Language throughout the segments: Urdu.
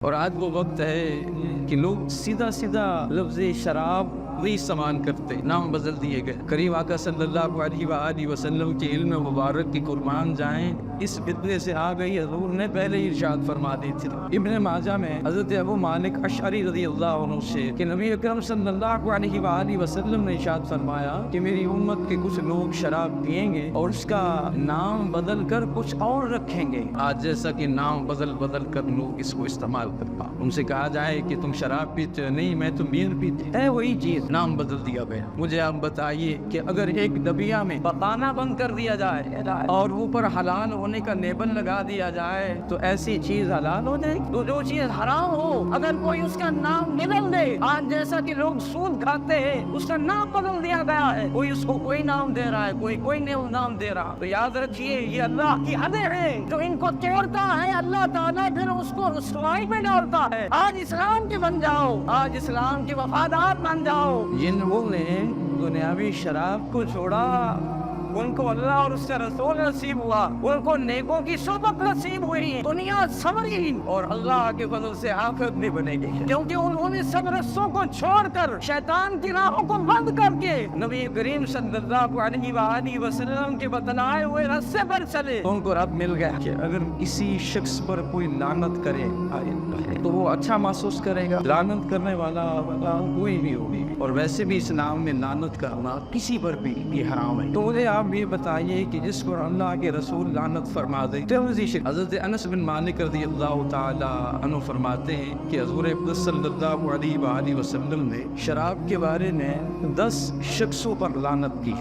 اور آج وہ وقت ہے کہ لوگ سیدھا سیدھا لفظ شراب نہیں استعمال کرتے، نام بدل دیے گئے۔ کریم آقا صلی اللہ علیہ وآلہ وسلم کے علم مبارک کی قربان جائیں، اس فتنے سے آ گئی حضور نے پہلے ہی ارشاد فرما دی تھی۔ ابن ماجہ میں حضرت ابو مالک اشعری رضی اللہ عنہ سے کہ نبی اکرم صلی اللہ علیہ وآلہ وسلم نے ارشاد فرمایا کہ میری امت کے کچھ لوگ شراب پئیں گے اور اس کا نام بدل کر کچھ اور رکھیں گے۔ آج جیسا کہ نام بدل کر لوگ اس کو استعمال کرتا، ان سے کہا جائے کہ تم شراب پیتے نہیں، میں تو بیئر پیتے، ہے وہی چیز، نام بدل دیا گیا۔ مجھے آپ بتائیے کہ اگر ایک ڈبیا میں پکانا بند کر دیا جائے اور اوپر حلال ہونے کا لیبل لگا دیا جائے تو ایسی چیز حلال ہو جائے گی؟ تو جو چیز حرام ہو اگر کوئی اس کا نام بدل دے، آج جیسا کہ لوگ سود کھاتے ہیں اس کا نام بدل دیا گیا ہے، کوئی اس کو کوئی نام دے رہا ہے، کوئی نام دے رہا، تو یاد رکھیے یہ اللہ کی حدیں ہیں، جو ان کو توڑتا ہے اللہ تعالیٰ پھر اس کو رسوائی میں ڈالتا ہے۔ آج اسلام کے بن جاؤ، آج اسلام کے وفادار بن جاؤ۔ جن لوگوں نے دنیاوی شراب کو چھوڑا ان کو اللہ اور اس کا رسول نصیب ہوا، ان کو نیکوں کی صحبت نصیب ہوئی، دنیا سنوری اور اللہ کے فضل سے آخرت بھی بنے گی، کیونکہ انہوں نے سب رستوں کو چھوڑ کر شیطان کی راہوں کو بند کر کے نبی کریم صلی اللہ علیہ وآلہ وسلم کے بتلائے ہوئے راستے پر چلے، ان کو رب مل گیا کہ اگر کسی شخص پر کوئی لعنت کرے تو وہ اچھا محسوس کرے گا۔ لعنت کرنے والا کوئی بھی ہوگی، اور ویسے بھی اسلام میں لعنت کرنا کسی پر بھی یہ حرام ہے۔ تو مجھے آپ یہ بتائیے کہ جس پر اللہ کے رسول لعنت فرما دے، حضرت انس بن مالک رضی اللہ تعالی عنہ فرماتے ہیں کہ حضور اقدس صلی اللہ علیہ وآلہ وسلم نے شراب کے بارے میں 10 شخصوں پر لعنت کی،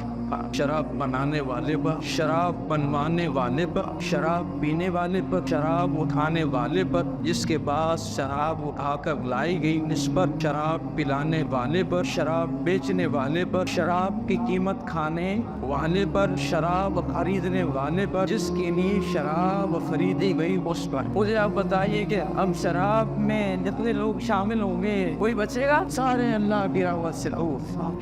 شراب بنانے والے پر، شراب بنوانے والے پر، شراب پینے والے پر، شراب اٹھانے والے پر، جس کے پاس شراب اٹھا کر لائی گئی اس پر، شراب پلانے والے پر، شراب بیچنے والے پر، شراب کی قیمت کھانے والے پر، شراب خریدنے والے پر، جس کے لیے شراب خریدی گئی اس پر۔ مجھے آپ بتائیے کہ اب شراب میں جتنے لوگ شامل ہوں گے کوئی بچے گا؟ سارے اللہ کی رحمت سے۔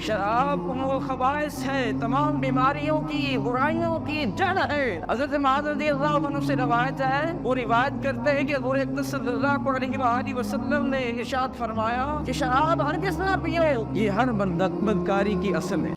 شراب ام الخبائث ہے، تمام بیماریوں کی، برائیوں کی جڑ ہے۔ حضرت معاذ رضی اللہ عنہ سے روایت ہے، وہ روایت کرتے ہیں کہ حضور اقدس صلی اللہ علیہ وآلہ وسلم نے ارشاد فرمایا کہ شراب ہرگز نہ پیو، یہ ہر بدکاری کی اصل ہے۔